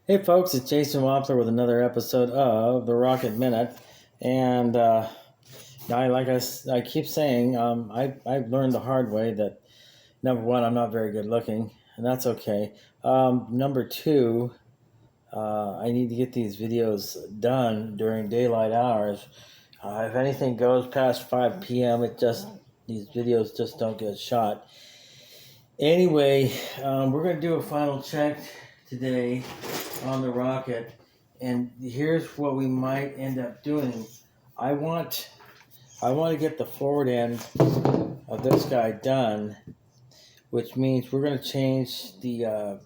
Hey folks, it's Jason Wampler with another episode of The Rocket Minute. And I keep saying, I've learned the hard way that number one, I'm not very good looking, and that's okay. Number two, I need to get these videos done during daylight hours. If anything goes past 5 p.m., these videos just don't get shot. Anyway, we're going to do a final check today on the rocket, and here's what we might end up doing. I want to get the forward end of this guy done, which means we're going to change the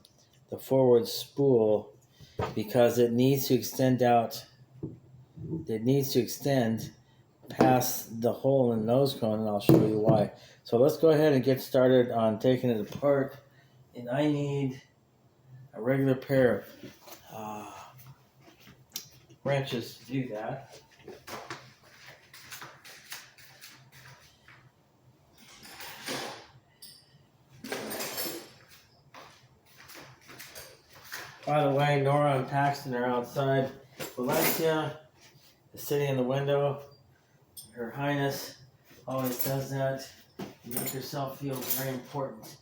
forward spool because it needs to extend out. It needs to extend past the hole in the nose cone, and I'll show you why. So let's go ahead and get started on taking it apart. And I need a regular pair of wrenches to do that. By the way, Nora and Paxton are outside. Valencia is sitting in the window. Her Highness always does that. You make herself feel very important.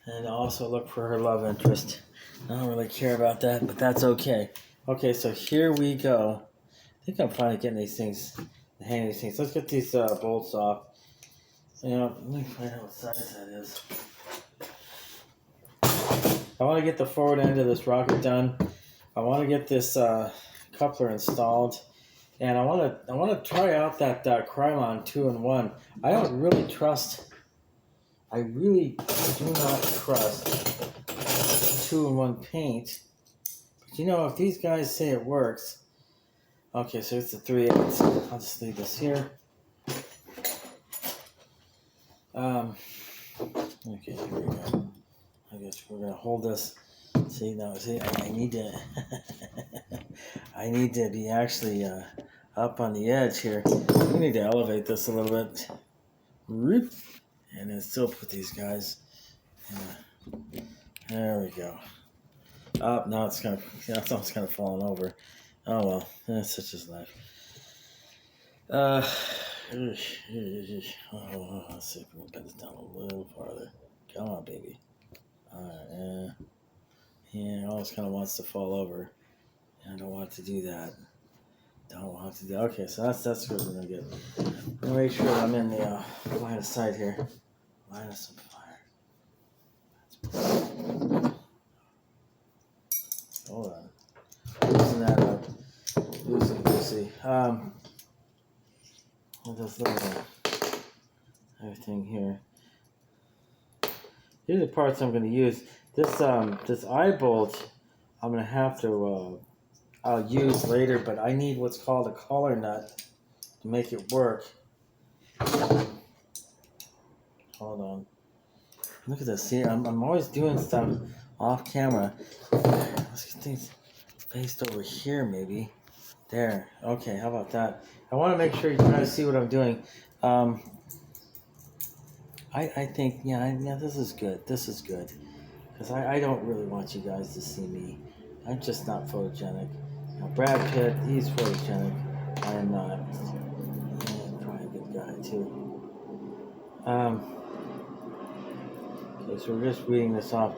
And also look for her love interest. I don't really care about that, but that's okay. Okay, so here we go. I think I'm finally getting these things, the hang of these things. Let's get these bolts off. Let me find out what size that is. I want to get the forward end of this rocket done. I want to get this coupler installed, and I want to try out that Krylon 2-in-1. I really do not trust 2-in-1 paint. But if these guys say it works. Okay, so it's a 3/8. I'll just leave this here. Okay, here we go. I guess we're gonna hold this. See, I need to I need to be actually up on the edge here. We need to elevate this a little bit. And then still put these guys. There we go. Now it's almost kind of falling over. Oh well, that's such is life. Let's see if we can bend this down a little farther. Come on, baby. Alright, it always kind of wants to fall over. I don't want to do that. Okay, so that's good. We're gonna get. I'm gonna make sure I'm in the line of sight here. Line of some fire. Hold on. Loosen that up. Loosey. With this little everything here. These are the parts I'm going to use. This eye bolt I'm going to have to I'll use later, but I need what's called a collar nut to make it work. Hold on. Look at this. See, I'm always doing stuff off camera. Let's get things faced over here, maybe. There. Okay, how about that? I want to make sure you guys see what I'm doing. I think, this is good. This is good. Because I don't really want you guys to see me. I'm just not photogenic. Now, Brad Pitt, he's photogenic. I am not. He's probably a good guy, too. Okay, so we're just reading this off.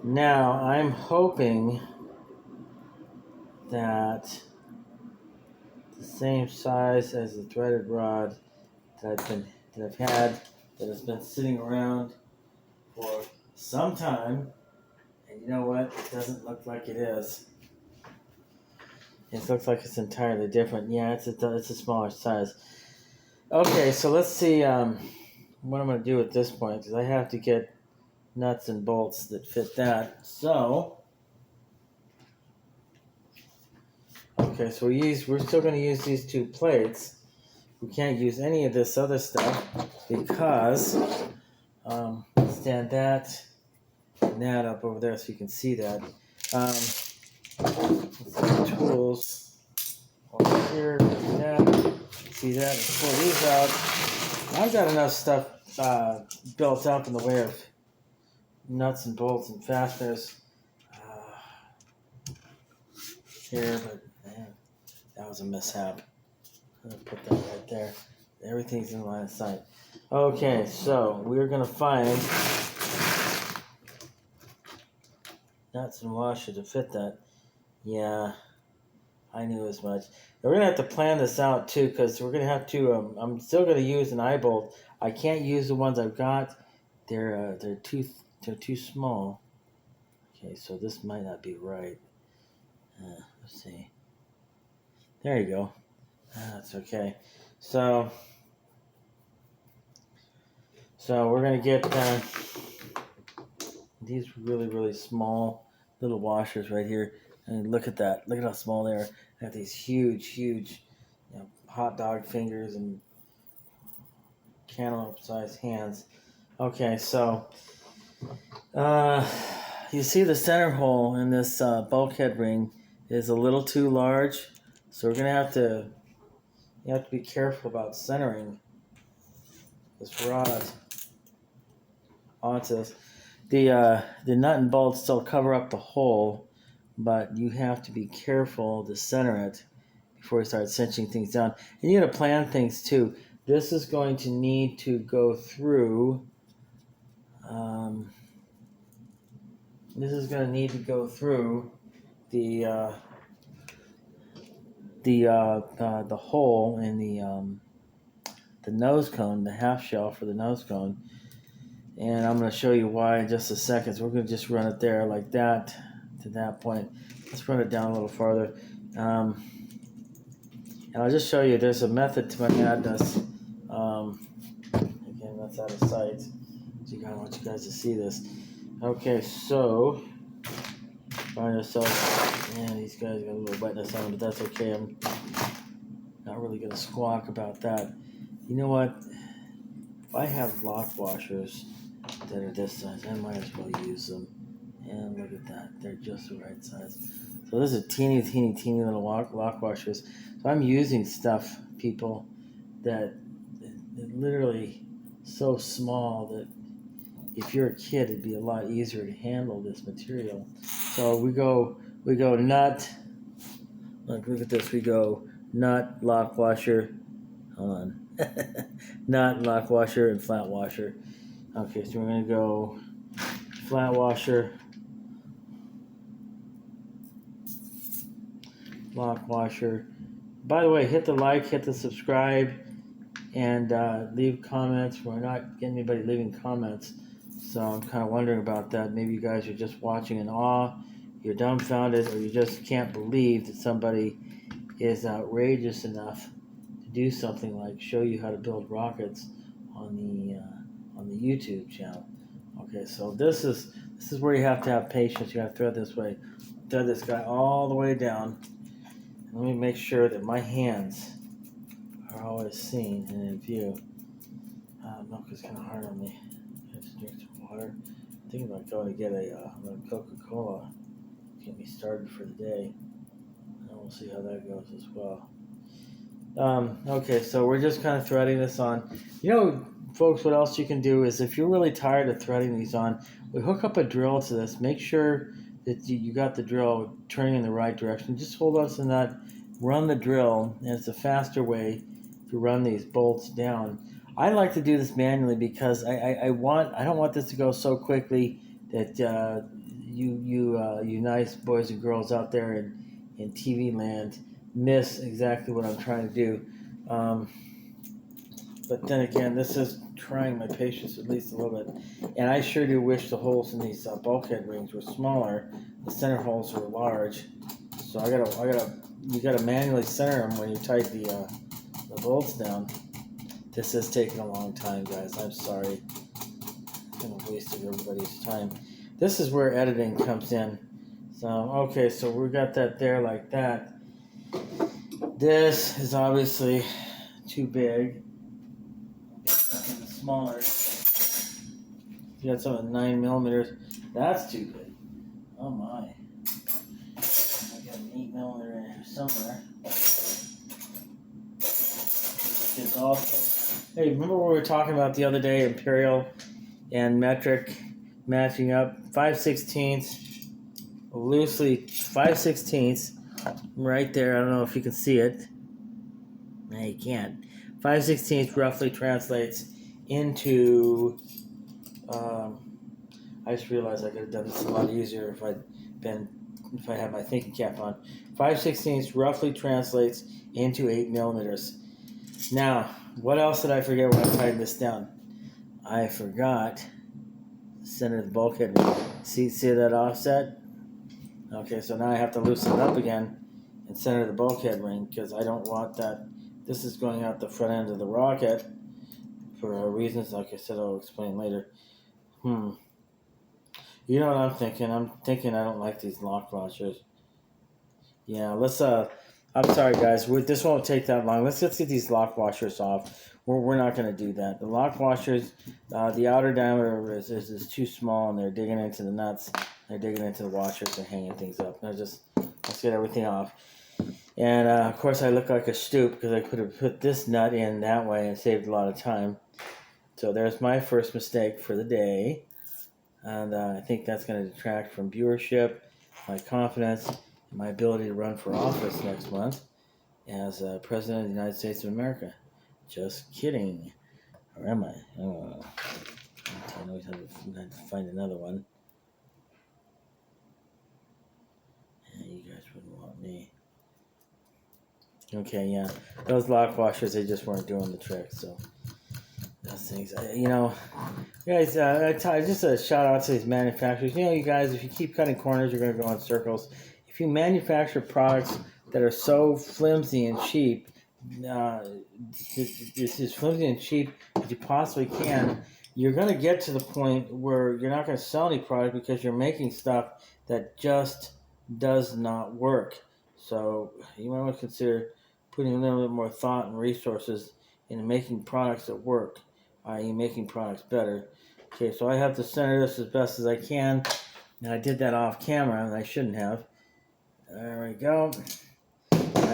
Now, I'm hoping that the same size as the threaded rod that I've had, that has been sitting around for some time, and you know what? It doesn't look like it is. It looks like it's entirely different. Yeah, it's a smaller size. Okay, so let's see what I'm going to do at this point, because I have to get nuts and bolts that fit that. So, okay, so we're still going to use these two plates. We can't use any of this other stuff because stand that and that up over there so you can see that. Tools over here, that. See that? Pull these out. I've got enough stuff built up in the way of nuts and bolts and fasteners. here, but man, that was a mishap. I'm gonna put that right there. Everything's in line of sight. Okay, so we're gonna find nuts and washer to fit that. Yeah, I knew as much. We're gonna have to plan this out too, because we're gonna have to. I'm still gonna use an eye bolt. I can't use the ones I've got. They're too small. Okay, so this might not be right. Let's see. There you go. That's okay. So we're gonna get these really small little washers right here. And look at that. Look at how small they are. I have these huge, hot dog fingers and cantaloupe-sized hands. Okay, so you see the center hole in this bulkhead ring is a little too large, so we're gonna have to. You have to be careful about centering this rod onto this. The nut and bolts still cover up the hole, but you have to be careful to center it before you start cinching things down. And you got to plan things too. This is going to need to go through. This is going to need to go through the hole in the nose cone, the half shell for the nose cone. And I'm going to show you why in just a second. So we're going to just run it there like that to that point. Let's run it down a little farther. And I'll just show you there's a method to my madness. Again, that's out of sight. So I want you guys to see this. Okay, so find yourself. Man, these guys got a little wetness on them, but that's okay. I'm not really going to squawk about that. You know what? If I have lock washers that are this size, I might as well use them. And look at that, they're just the right size. So this is teeny little lock washers. So I'm using stuff, people, that literally so small that if you're a kid, it'd be a lot easier to handle this material. So we go nut. Look at this. We go nut, lock washer. Hold on. Nut, lock washer, and flat washer. Okay, so we're going to go flat washer, lock washer. By the way, hit the like, hit the subscribe, and leave comments. We're not getting anybody leaving comments, so I'm kind of wondering about that. Maybe you guys are just watching in awe, you're dumbfounded, or you just can't believe that somebody is outrageous enough to do something like show you how to build rockets on the YouTube channel. Okay, so this is where you have to have patience. You got to thread this way, thread this guy all the way down. Let me make sure that my hands are always seen and in view. Milk is kind of hard on me. I have to drink some water. I'm thinking about going to get a Coca-Cola to get me started for the day. And we'll see how that goes as well. Okay, so we're just kind of threading this on. You know, folks, what else you can do is if you're really tired of threading these on, we hook up a drill to this. Make sure that you got the drill turning in the right direction. Just hold on to the nut, run the drill, and it's a faster way to run these bolts down. I like to do this manually because I don't want this to go so quickly that you nice boys and girls out there in TV land miss exactly what I'm trying to do. But then again, this is trying my patience at least a little bit. And I sure do wish the holes in these bulkhead rings were smaller. The center holes are large. So you gotta manually center them when you tight the bolts down. This has taken a long time, guys. I'm sorry. It's been a waste of everybody's time. This is where editing comes in. So, okay, so we got that there like that. This is obviously too big. Get something smaller. You got something 9mm. That's too big. Oh my. I got an 8mm in here somewhere. It's also. Hey, remember what we were talking about the other day? Imperial and metric matching up. 5/16, loosely 5/16 right there. I don't know if you can see it. No, you can't. 5/16 roughly translates into. I just realized I could have done this a lot easier if I had my thinking cap on. 5/16 roughly translates into 8 millimeters. Now, what else did I forget when I tied this down? I forgot the center of the bulkhead. See that offset? Okay, so now I have to loosen it up again and center the bulkhead ring because I don't want that. This is going out the front end of the rocket for reasons, like I said, I'll explain later. You know what I'm thinking? I'm thinking I don't like these lock washers. Yeah, let's. I'm sorry, guys. This won't take that long. Let's get these lock washers off. We're not going to do that. The lock washers, the outer diameter is too small, and they're digging into the nuts. They're digging into the washers and hanging things up. Let's get everything off. And of course, I look like a stoop because I could have put this nut in that way and saved a lot of time. So there's my first mistake for the day. And I think that's going to detract from viewership, my confidence, and my ability to run for office next month as President of the United States of America. Just kidding. Or am I? Oh, I always have to find another one. Yeah, you guys wouldn't want me. Okay, yeah. Those lock washers, they just weren't doing the trick, so... Those things, guys, just a shout out to these manufacturers. You guys, if you keep cutting corners, you're going to go in circles. If you manufacture products that are so flimsy and cheap, it's as flimsy and cheap as you possibly can, you're going to get to the point where you're not going to sell any product because you're making stuff that just does not work. So you might want to consider putting a little bit more thought and resources into making products that work, i.e. making products better. Okay, so I have to center this as best as I can. And I did that off camera, and I shouldn't have. There we go.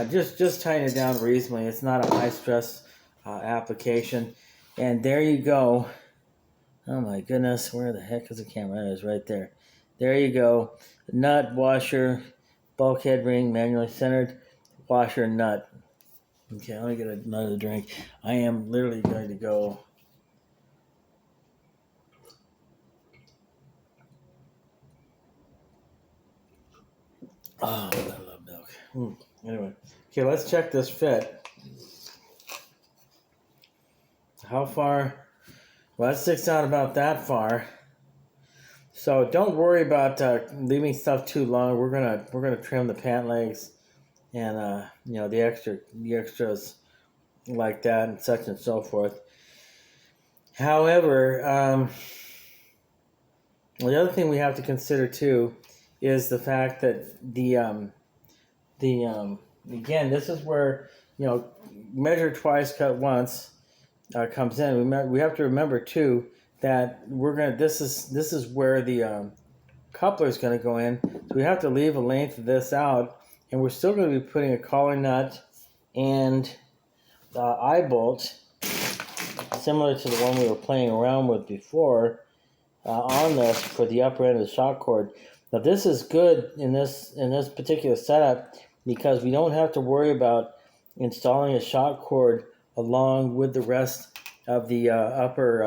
Just tighten it down reasonably. It's not a high stress application. And there you go. Oh my goodness, where the heck is the camera? It is right there. There you go. Nut, washer, bulkhead ring, manually centered, washer, nut. Okay, let me get another drink. I am literally going to go. Oh, I love milk. Anyway, okay, let's check this fit. How far? Well, that sticks out about that far. So don't worry about leaving stuff too long. We're gonna trim the pant legs and the extras like that and such and so forth. However, the other thing we have to consider too is the fact that again, this is where measure twice, cut once comes in. We have to remember too that this is where the coupler is going to go in. So we have to leave a length of this out, and we're still going to be putting a collar nut and eye bolt, similar to the one we were playing around with before, on this for the upper end of the shock cord. Now this is good in this particular setup because we don't have to worry about installing a shock cord along with the rest of the upper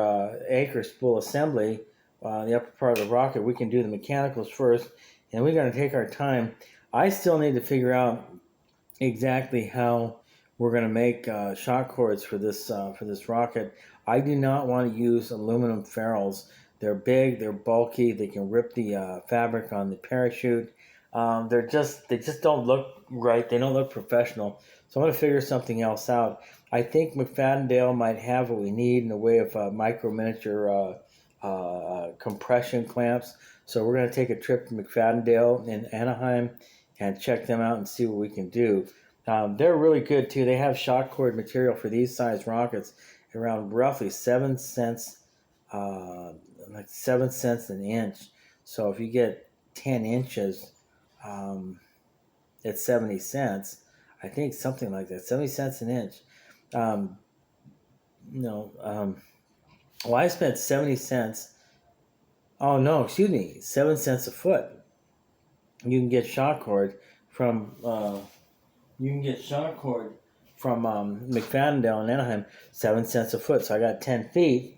anchor spool assembly, the upper part of the rocket. We can do the mechanicals first, and we're going to take our time. I still need to figure out exactly how we're going to make shock cords for this rocket. I do not want to use aluminum ferrules. They're big, they're bulky, they can rip the fabric on the parachute. They just don't look right. They don't look professional. So I'm going to figure something else out. I think McFadden might have what we need in the way of micro miniature compression clamps. So we're going to take a trip to McFadden in Anaheim and check them out and see what we can do. They're really good too. They have shock cord material for these size rockets around roughly 7 cents, like 7 cents an inch. So if you get 10 inches at 70 cents, I think something like that, 70 cents an inch. Well, I spent 70 cents. Oh no, excuse me, 7 cents a foot. You can get shock cord from you can get shunt cord from McFadden in Anaheim, 7 cents a foot. So I got 10 feet,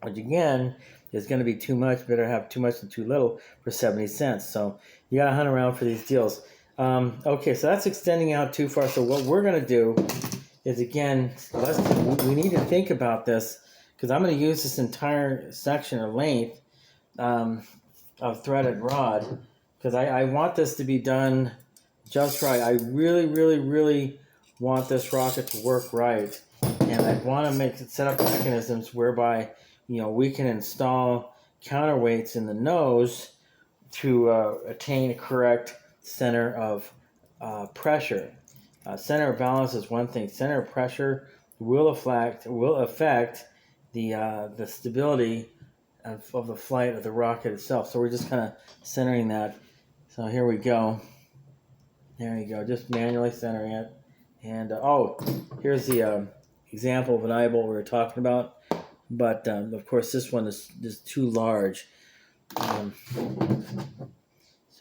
which again is going to be too much. Better have too much than too little for 70 cents. So you got to hunt around for these deals. Okay, so that's extending out too far. So what we're going to do is, again, we need to think about this, because I'm going to use this entire section or length of threaded rod, because I want this to be done just right. I really, really, really want this rocket to work right, and I want to set up mechanisms whereby we can install counterweights in the nose to attain a correct center of pressure. Center of balance is one thing. Center of pressure will affect the stability of the flight of the rocket itself. So we're just kind of centering that. So here we go. There you go. Just manually centering it. And here's the example of an eyebolt we were talking about. But of course, this one is too large. So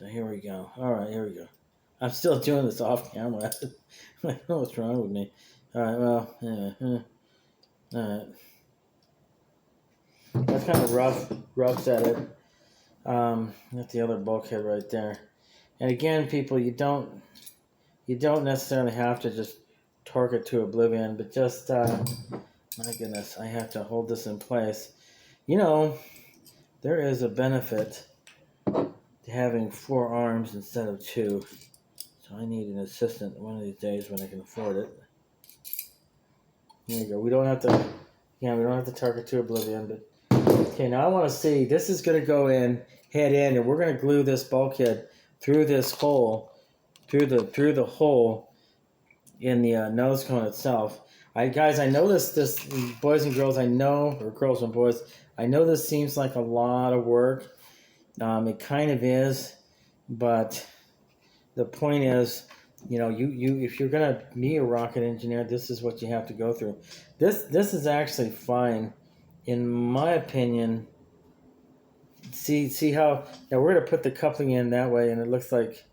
here we go. All right, here we go. I'm still doing this off camera. I don't know what's wrong with me. All right, well, yeah. All right. That's kind of rough at it. That's the other bulkhead right there. And again, people, you don't necessarily have to just torque it to oblivion, but just my goodness, I have to hold this in place. There is a benefit to having 4 arms instead of 2. So I need an assistant one of these days when I can afford it. There you go. We don't have to torque it to oblivion, but okay, now I want to see, this is going to go in, head in, and we're going to glue this bulkhead through this hole, through the hole in the nose cone itself. Guys, I know this, boys and girls, or girls and boys, I know this seems like a lot of work. It kind of is, but the point is, you if you're going to be a rocket engineer, this is what you have to go through. This is actually fine, in my opinion. See how, now we're going to put the coupling in that way, and it looks like,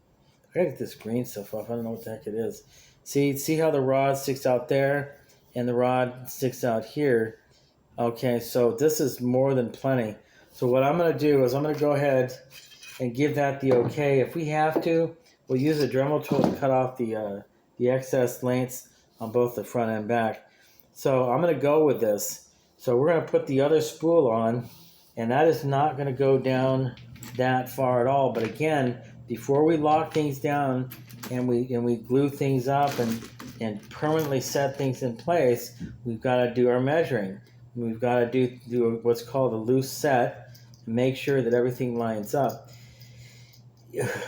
I got to get this green stuff off. I don't know what the heck it is. See how the rod sticks out there, and the rod sticks out here. Okay, so this is more than plenty. So what I'm going to do is I'm going to go ahead and give that the okay. If we have to, we'll use a Dremel tool to cut off the excess lengths on both the front and back. So I'm going to go with this. So we're going to put the other spool on, and that is not going to go down that far at all. But again, before we lock things down and we glue things up and permanently set things in place, we've got to do our measuring. We've got to do what's called a loose set, and make sure that everything lines up.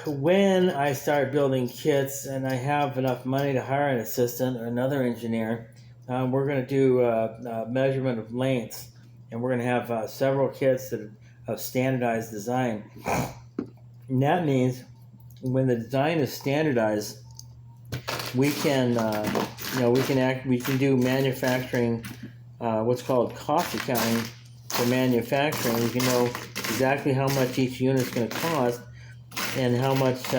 When I start building kits and I have enough money to hire an assistant or another engineer, we're going to do a measurement of lengths, and we're going to have several kits that of standardized design. And that means when the design is standardized, we can do manufacturing, what's called cost accounting for manufacturing. We can know exactly how much each unit is going to cost and how much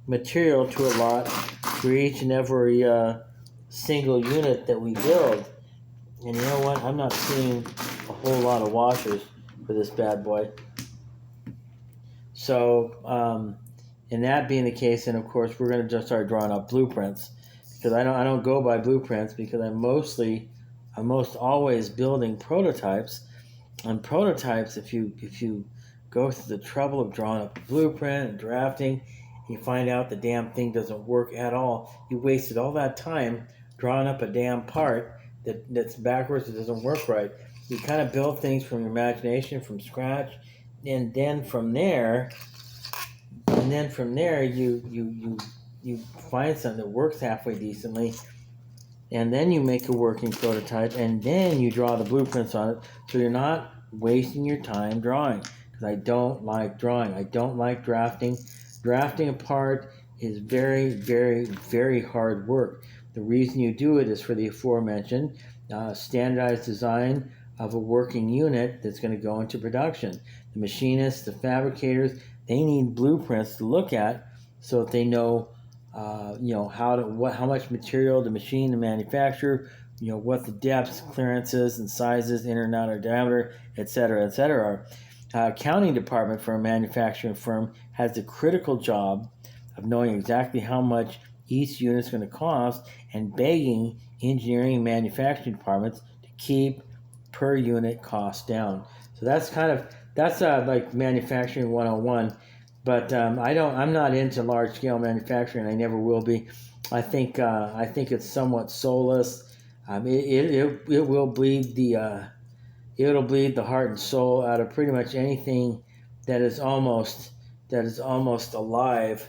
material to allot for each and every single unit that we build. And you know what? I'm not seeing a whole lot of washers for this bad boy. So, and that being the case, and of course, we're going to just start drawing up blueprints, because I don't go by blueprints, because I'm most always building prototypes. And prototypes, if you go through the trouble of drawing up a blueprint and drafting, you find out the damn thing doesn't work at all. You wasted all that time drawing up a damn part that's backwards, it doesn't work right. You kind of build things from your imagination, from scratch, and then from there you find something that works halfway decently, and then you make a working prototype, and then you draw the blueprints on it, so you're not wasting your time drawing. Because I don't like drawing. I don't like drafting. Drafting a part is very, very, very hard work. The reason you do it is for the aforementioned standardized design of a working unit that's going to go into production. The machinists, the fabricators, they need blueprints to look at so that they know, how much material to machine and manufacture, what the depths, clearances, and sizes, inner and outer diameter, etc., are. Accounting department for a manufacturing firm has the critical job of knowing exactly how much each unit is going to cost and begging engineering and manufacturing departments to keep per unit cost down. So that's like manufacturing 101. But I'm not into large scale manufacturing. I never will be. I think it's somewhat soulless. It will bleed it'll bleed the heart and soul out of pretty much anything that is almost alive.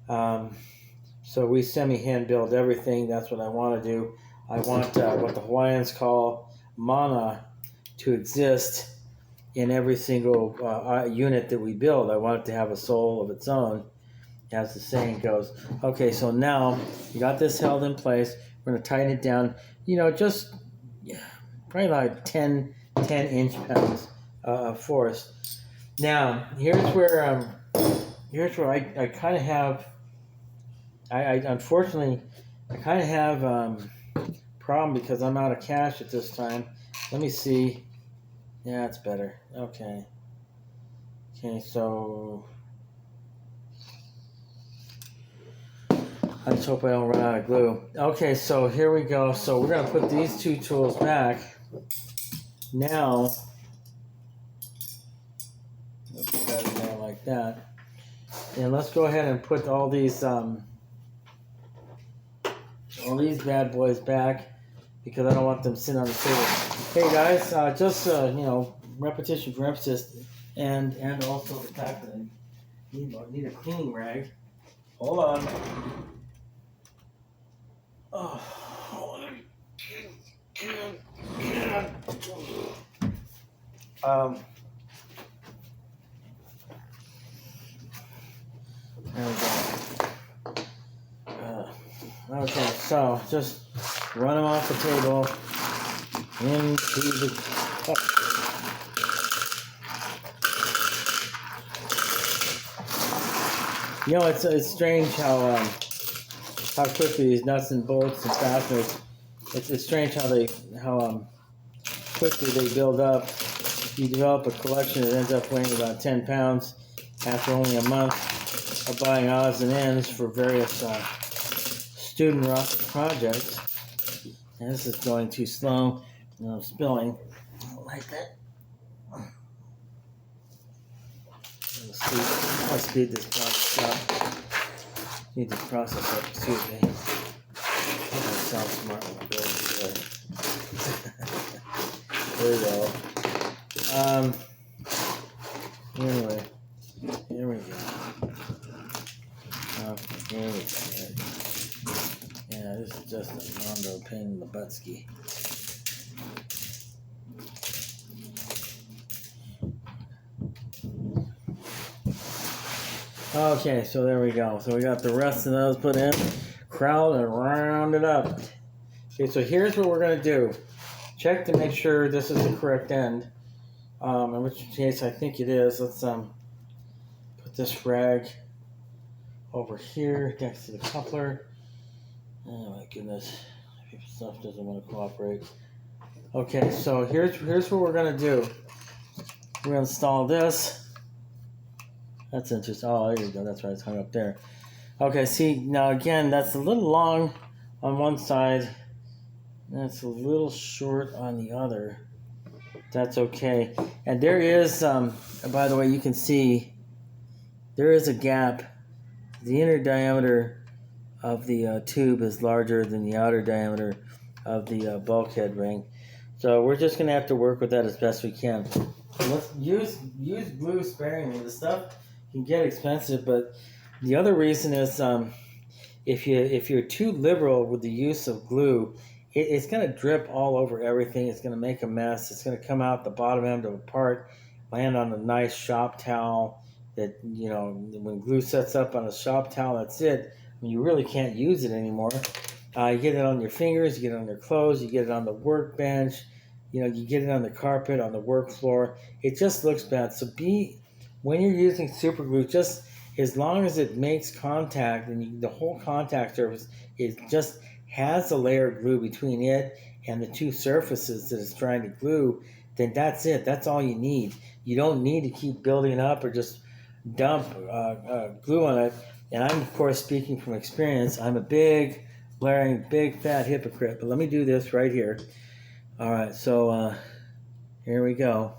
So we semi-hand build everything. That's what I want to do. I want what the Hawaiians call mana to exist in every single unit that we build. I want it to have a soul of its own, as the saying goes. Okay, so now you got this held in place. We're going to tighten it down, just probably like 10 inch-pounds of force. Now, here's where I kind of have, unfortunately, I kind of have problem because I'm out of cash at this time. Let me see. Yeah, it's better. Okay, so I just hope I don't run out of glue. Okay, so here we go. So we're going to put these two tools back. Now, let's put that in there like that. And let's go ahead and put all these bad boys back because I don't want them sitting on the table. Hey guys, just repetition for emphasis, and also the fact that I need a cleaning rag. Hold on. Oh. There we go. Okay, so just run them off the table into the cup. It's strange how quickly these nuts and bolts and fasteners. It's strange how quickly they build up. You develop a collection that ends up weighing about 10 pounds after only a month of buying odds and ends for various student rocket projects. And this is going too slow, and I'm spilling like that. I'll speed this process up. Need this process up, excuse me. I sound smart when I go over there. There we go. Anyway, here we go. Okay, here we go. Yeah, this is just a Mondo pain in the buttski. Okay, so there we go. So we got the rest of those put in, crowd and round it up. Okay, so here's what we're gonna do. Check to make sure this is the correct end. In which case I think it is. Let's put this rag over here next to the coupler. Oh my goodness, stuff doesn't want to cooperate. Okay, so here's what we're gonna do. We're gonna install this. That's interesting. Oh, there you go. That's right. It's hung up there. Okay, see, now again, that's a little long on one side. That's a little short on the other. That's okay. And there is, by the way, you can see there is a gap. The inner diameter of the tube is larger than the outer diameter of the bulkhead ring. So we're just going to have to work with that as best we can. So let's use glue sparingly. The stuff can get expensive, but the other reason is if you're too liberal with the use of glue, it's going to drip all over everything. It's going to make a mess. It's going to come out the bottom end of a part, land on a nice shop towel that, when glue sets up on a shop towel, that's it. I mean, you really can't use it anymore. You get it on your fingers, you get it on your clothes, you get it on the workbench, you get it on the carpet, on the work floor. It just looks bad. So when you're using super glue, just as long as it makes contact and the whole contact surface it just has a layer of glue between it and the two surfaces that it's trying to glue, then that's it. That's all you need. You don't need to keep building up or just dump glue on it. And I'm, of course, speaking from experience. I'm a big, blaring, big, fat hypocrite. But let me do this right here. All right, so here we go.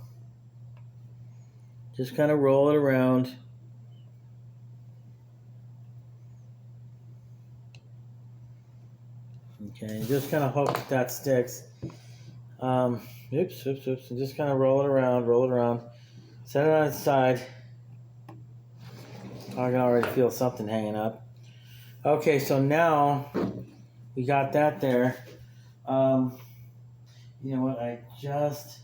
Just kind of roll it around. Okay, just kind of hope that sticks. Oops. And just kind of roll it around. Set it on its side. I can already feel something hanging up. Okay, so now we got that there. You know what? I just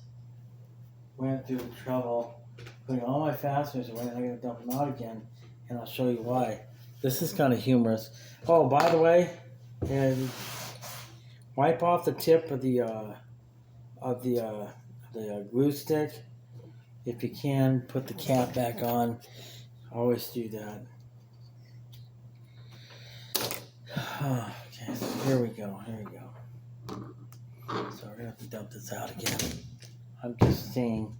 went through the trouble putting all my fasteners away, and I'm going to dump them out again, and I'll show you why. This is kind of humorous. Oh, by the way, and wipe off the tip of the glue stick. If you can, put the cap back on. Always do that. Okay, so here we go. So we're gonna have to dump this out again. I'm just saying,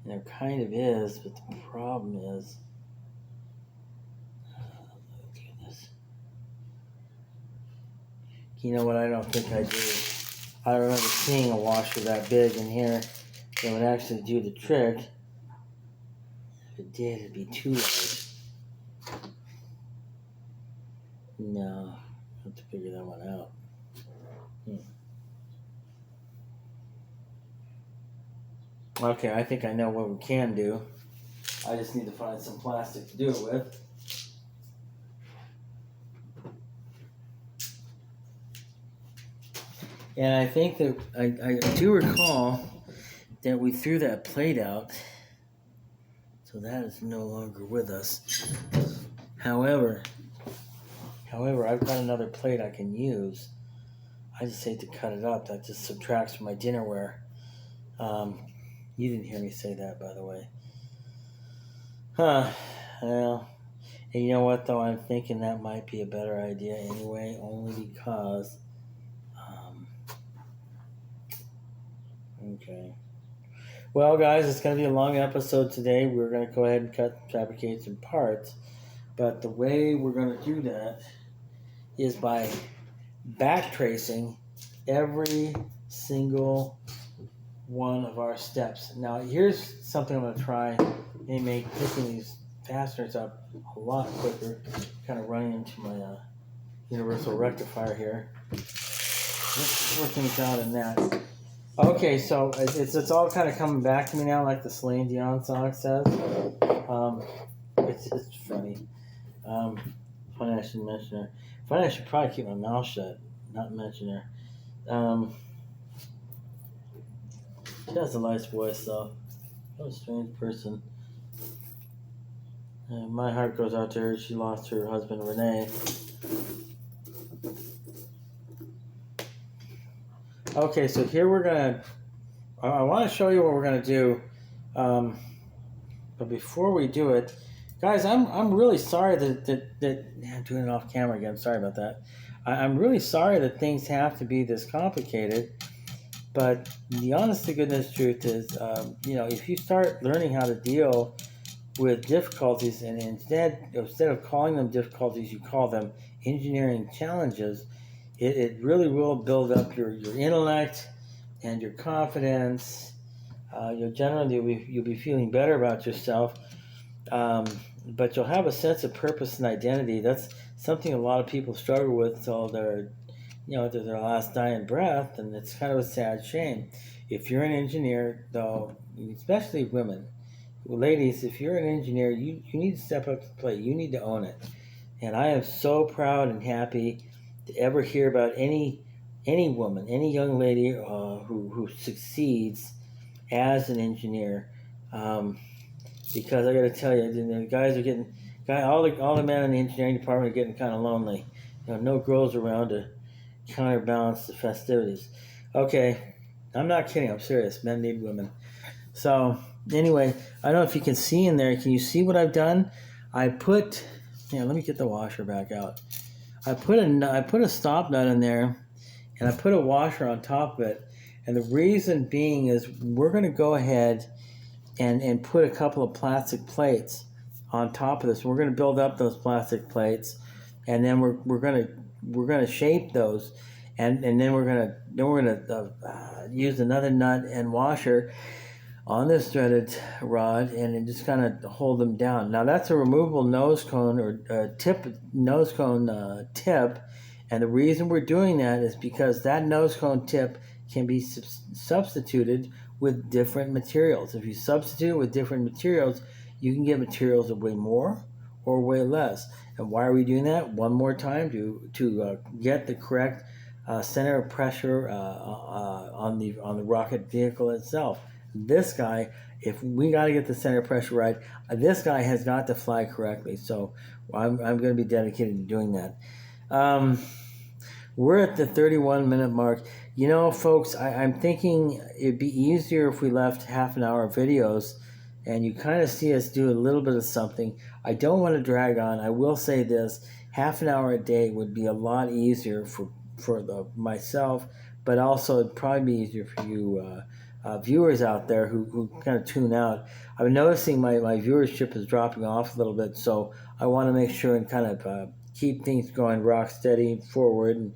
there kind of is, but the problem is, look at this. You know what? I don't think I do. I remember seeing a washer that big in here that would actually do the trick. If it did, it'd be too large. No, I have to figure that one out. Okay, I think I know what we can do. I just need to find some plastic to do it with. And I think that I do recall that we threw that plate out, so that is no longer with us. However, I've got another plate I can use. I just hate to cut it up. That just subtracts from my dinnerware. You didn't hear me say that, by the way. Well, and you know what, though? I'm thinking that might be a better idea anyway, only because... Okay. Well, guys, it's going to be a long episode today. We're going to go ahead and fabricate some parts. But the way we're going to do that is by back tracing every single one of our steps. Now, here's something I'm going to try and make picking these fasteners up a lot quicker. Kind of running into my universal rectifier here. Let's work things out in that. Okay, so it's all kind of coming back to me now, like the Celine Dion song says. It's funny. Funny I should mention her. Funny I should probably keep my mouth shut, not mention her. She has a nice voice, though. What a strange person. My heart goes out to her. She lost her husband, Renee. Okay, so here we're going to... I want to show you what we're going to do. But before we do it... Guys, I'm really sorry that I'm doing it off camera again. Sorry about that. I'm really sorry that things have to be this complicated. But the honest to goodness truth is, if you start learning how to deal with difficulties, and instead of calling them difficulties, you call them engineering challenges, it really will build up your intellect and your confidence. Generally you'll be feeling better about yourself, but you'll have a sense of purpose and identity. That's something a lot of people struggle with till they're to their last dying breath, and it's kind of a sad shame. If you're an engineer, though, especially women, ladies, if you're an engineer, you need to step up to the plate. You need to own it. And I am so proud and happy to ever hear about any woman, any young lady who succeeds as an engineer. Because I got to tell you, the guys are getting, all the men in the engineering department are getting kind of lonely. No girls around to counterbalance the festivities. Okay, I'm not kidding. I'm serious. Men need women. So anyway, I don't know if you can see in there. Can you see what I've done? I put, yeah, let me get the washer back out. I put a stop nut in there, and I put a washer on top of it. And the reason being is we're going to go ahead and put a couple of plastic plates on top of this. We're going to build up those plastic plates, and then we're going to shape those, and then we're going to use another nut and washer on this threaded rod, and then just kind of hold them down. Now that's a removable nose cone or nose cone tip, and the reason we're doing that is because that nose cone tip can be substituted with different materials. If you substitute it with different materials, you can get materials that weigh more or weigh less. And why are we doing that? One more time, to get the correct center of pressure on the rocket vehicle itself. This guy, if we got to get the center pressure right, this guy has got to fly correctly. So I'm going to be dedicated to doing that. We're at the 31-minute mark. You know, folks, I'm thinking it'd be easier if we left half an hour of videos and you kind of see us do a little bit of something. I don't want to drag on. I will say this, half an hour a day would be a lot easier for myself, but also it'd probably be easier for you viewers out there who kind of tune out. I'm noticing my viewership is dropping off a little bit, so I want to make sure and kind of keep things going rock steady forward, and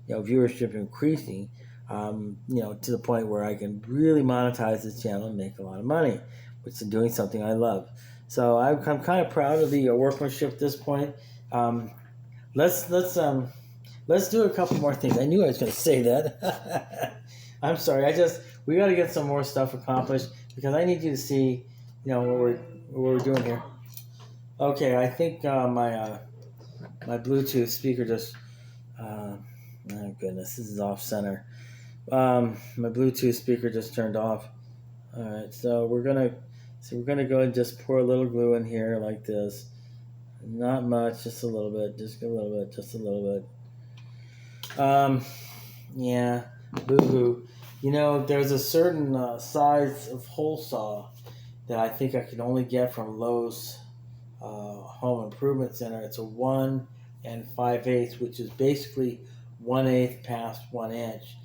viewership increasing, to the point where I can really monetize this channel and make a lot of money, which is doing something I love. So I'm kind of proud of the workmanship at this point. Let's do a couple more things. I knew I was going to say that. I'm sorry. We got to get some more stuff accomplished because I need you to see, what we're doing here. Okay, I think my Bluetooth speaker just. Oh goodness, this is off center. My Bluetooth speaker just turned off. All right, so we're gonna go and just pour a little glue in here like this. Not much, just a little bit, just a little bit, just a little bit. Yeah, boo-hoo. There's a certain size of hole saw that I think I can only get from Lowe's Home Improvement Center. It's a 1 5/8, which is basically 1/8 past 1 inch.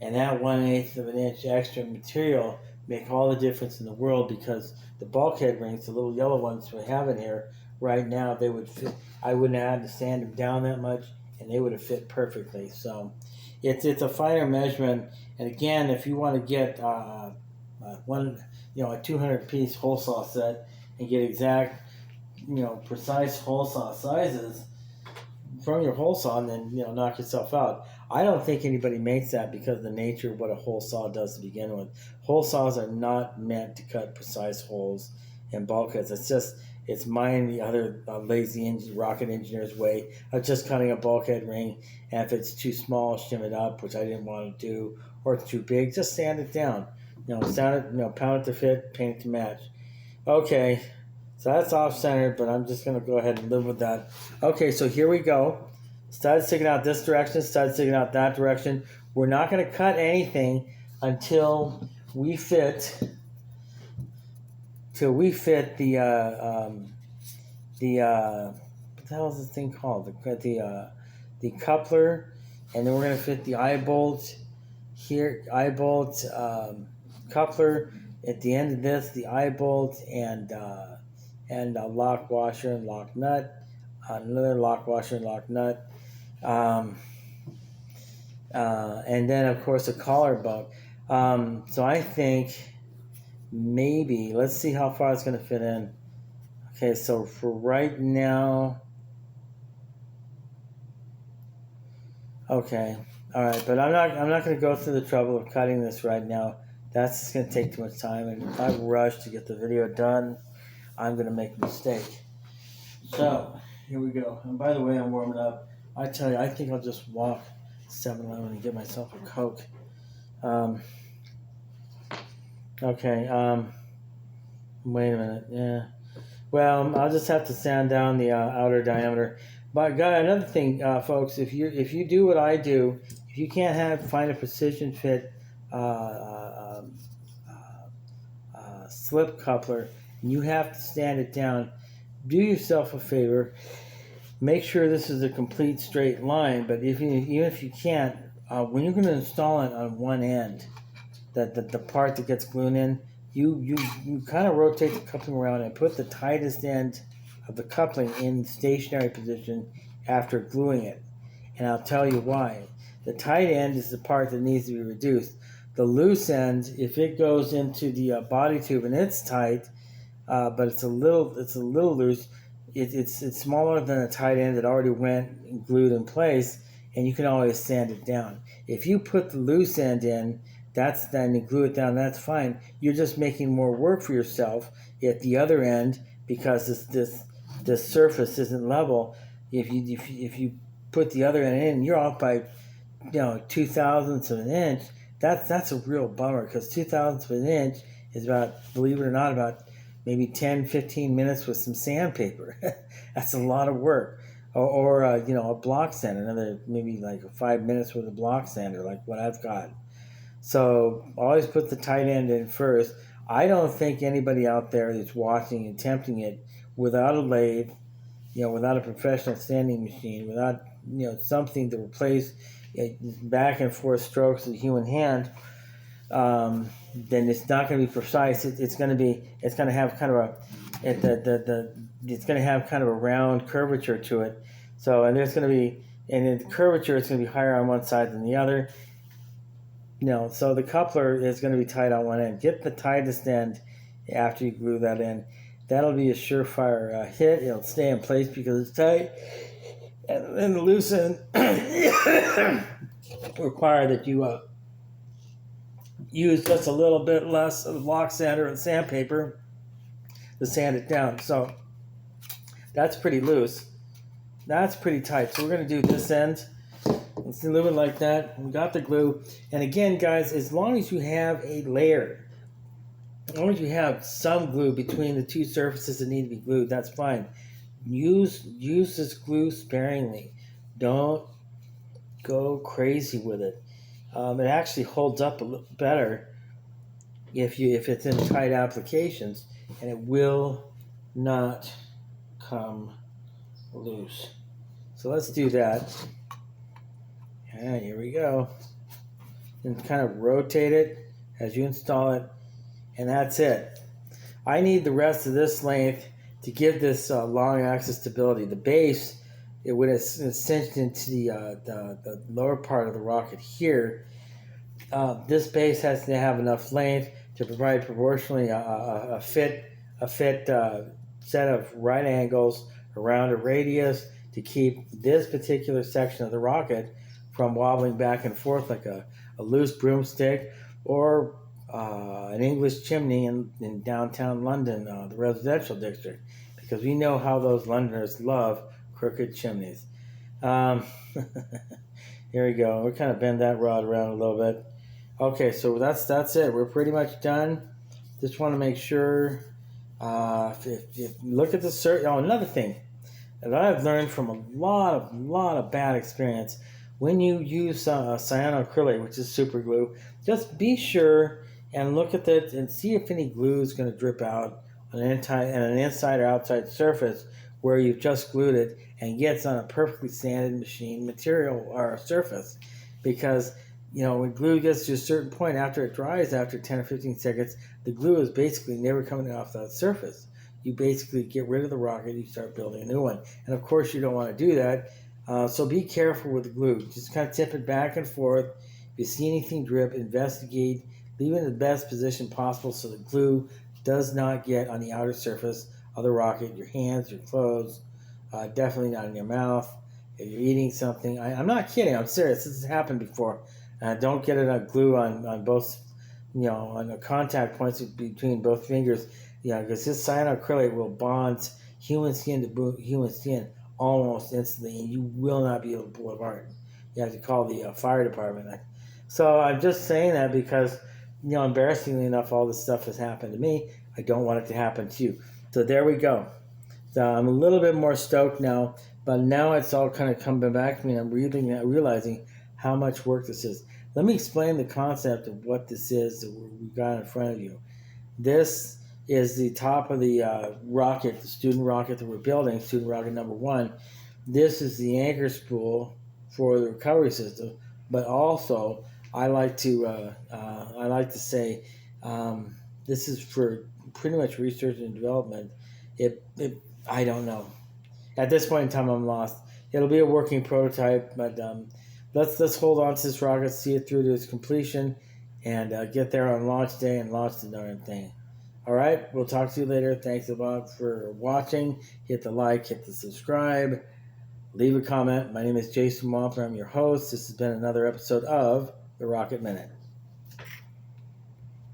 And that 1/8 of an inch extra material make all the difference in the world, because the bulkhead rings, the little yellow ones we have in here right now, they would fit. I wouldn't have had to sand them down that much, and they would have fit perfectly. So it's a finer measurement. And again, if you want to get a 200-piece hole saw set and get exact, precise hole saw sizes from your hole saw, and then knock yourself out. I don't think anybody makes that because of the nature of what a hole saw does to begin with. Hole saws are not meant to cut precise holes in bulkheads. It's mine, the other lazy rocket engineer's way of just cutting a bulkhead ring, and if it's too small, shim it up, which I didn't want to do, or it's too big, just sand it down. Pound it to fit, paint it to match. Okay, so that's off-centered, but I'm just going to go ahead and live with that. Okay, so here we go. Stud sticking out this direction, stud sticking out that direction. We're not going to cut anything until we fit the what the hell is this thing called? The coupler, and then we're going to fit the eye bolt here, coupler at the end of this, the eye bolt, and a lock washer and lock nut, another lock washer and lock nut, and then of course a collar bolt. So I think maybe, let's see how far it's going to fit in. Okay, so for right now, okay, all right, but I'm not going to go through the trouble of cutting this right now. That's just going to take too much time, and if I rush to get the video done, I'm going to make a mistake. So here we go. And by the way, I'm warming up. I tell you, I think I'll just walk 7-Eleven and get myself a Coke. Okay. Wait a minute. Yeah. Well, I'll just have to sand down the outer diameter. But another thing, folks, if you do what I do, if you can't find a precision fit slip coupler, and you have to stand it down, do yourself a favor. Make sure this is a complete straight line, but even if you can't, when you're going to install it on one end, the part that gets glued in, you kind of rotate the coupling around and put the tightest end of the coupling in stationary position after gluing it. And I'll tell you why. The tight end is the part that needs to be reduced. The loose end, if it goes into the body tube and it's tight, but it's a little loose, it's smaller than a tight end that already went and glued in place, and you can always sand it down. If you put the loose end in, then you glue it down, that's fine. You're just making more work for yourself at the other end because this surface isn't level. If you put the other end in, you're off by 0.02 of an inch. That's a real bummer, because 0.02 of an inch is about, believe it or not, about maybe 10-15 minutes with some sandpaper. That's a lot of work. Or a block sander, another maybe like 5 minutes with a block sander, like what I've got. So always put the tight end in first. I don't think anybody out there that's watching and attempting it without a lathe, without a professional sanding machine, without something to replace back and forth strokes of the human hand, then it's not going to be precise. It's going to have kind of it's going to have kind of a round curvature to it. So, and in the curvature, it's going to be higher on one side than the other. So the coupler is going to be tight on one end. Get the tightest end after you glue that in. That'll be a surefire hit. It'll stay in place because it's tight. And then the loose end require that you use just a little bit less of the block sander and sandpaper to sand it down. So that's pretty loose. That's pretty tight. So we're going to do this end. Let's leave it like that. We got the glue. And again, guys, as long as you have a layer, as long as you have some glue between the two surfaces that need to be glued, that's fine. Use this glue sparingly. Don't go crazy with it. It actually holds up a little better if it's in tight applications, and it will not come loose. So let's do that. And here we go. And kind of rotate it as you install it, and that's it. I need the rest of this length to give this long axis stability. The base, when it's cinched into the lower part of the rocket here, this base has to have enough length to provide proportionally a fit set of right angles around a radius to keep this particular section of the rocket from wobbling back and forth like a loose broomstick or an English chimney in downtown London, the residential district, because we know how those Londoners love crooked chimneys. Here we go. We kind of bend that rod around a little bit. Okay, so that's it. We're pretty much done. Just want to make sure. If you look at the cert. Oh, another thing that I've learned from a lot of bad experience. When you use cyanoacrylate, which is super glue, just be sure and look at it and see if any glue is going to drip out on an inside or outside surface where you've just glued it and gets on a perfectly sanded machine material or surface. Because when glue gets to a certain point, after it dries, after 10 or 15 seconds, the glue is basically never coming off that surface. You basically get rid of the rocket, you start building a new one. And of course, you don't want to do that. So be careful with the glue. Just kind of tip it back and forth. If you see anything drip, investigate. Leave it in the best position possible so the glue does not get on the outer surface of the rocket, your hands, your clothes, definitely not in your mouth. If you're eating something, I'm not kidding, I'm serious. This has happened before. Don't get it on glue on both, on the contact points between both fingers, because this cyanoacrylate will bond human skin to human skin almost instantly, and you will not be able to pull it apart. You have to call the fire department. So I'm just saying that because, embarrassingly enough, all this stuff has happened to me. I don't want it to happen to you. So there we go. So I'm a little bit more stoked now, but now it's all kind of coming back to me, and I'm realizing how much work this is. Let me explain the concept of what this is that we got in front of you. This is the top of the rocket, the student rocket that we're building, student rocket number 1. This is the anchor spool for the recovery system, but also I like to say this is for pretty much research and development. I don't know. At this point in time, I'm lost. It'll be a working prototype, but let's hold on to this rocket, see it through to its completion, and get there on launch day and launch the darn thing. All right, we'll talk to you later. Thanks a lot for watching. Hit the like, hit the subscribe, leave a comment. My name is Jason Wampler. I'm your host. This has been another episode of The Rocket Minute.